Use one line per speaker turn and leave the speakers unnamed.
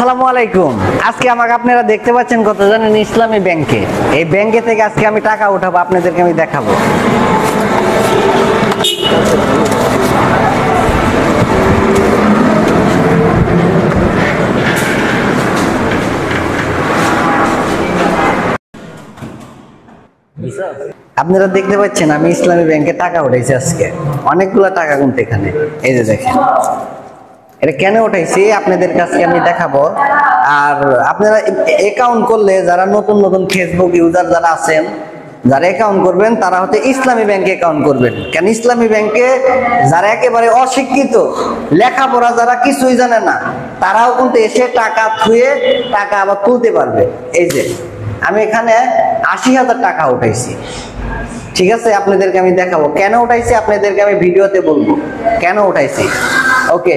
আসসালামু আলাইকুম। আজকে আমাকে আপনারা দেখতে পাচ্ছেন কত জানেন ইসলামী ব্যাংকে। এই ব্যাংকে থেকে আজকে আমি টাকা উঠাবো, আপনাদেরকে আমি দেখাবো। আপনারা দেখতে পাচ্ছেন আমি ইসলামী ব্যাংকে টাকা উঠাইছি আজকে, অনেকগুলো টাকা কিন্তু এখানে। এই যে দেখেন, এটা কেন উঠাইছি আপনাদের কাছে আমি দেখাবো। আর আপনারা অ্যাকাউন্ট করলে, যারা নতুন নতুন ফেসবুক ইউজার যারা আছেন, যারা অ্যাকাউন্ট করবেন তারা হচ্ছে ইসলামী ব্যাংকে অ্যাকাউন্ট করবেন। কেন ইসলামী ব্যাংকে যারা একেবারে অশিক্ষিত, লেখাপড়া যারা কিছুই জানে না, তারাও কিন্তু এসে টাকা থুয়ে টাকা আবার তুলতে পারবে। এই যে আমি এখানে ৮০,০০০ টাকা উঠাইছি, ঠিক আছে? আপনাদেরকে আমি দেখাবো কেন উঠাইছি, আপনাদেরকে আমি ভিডিওতে বলবো কেন উঠাইছি। ওকে।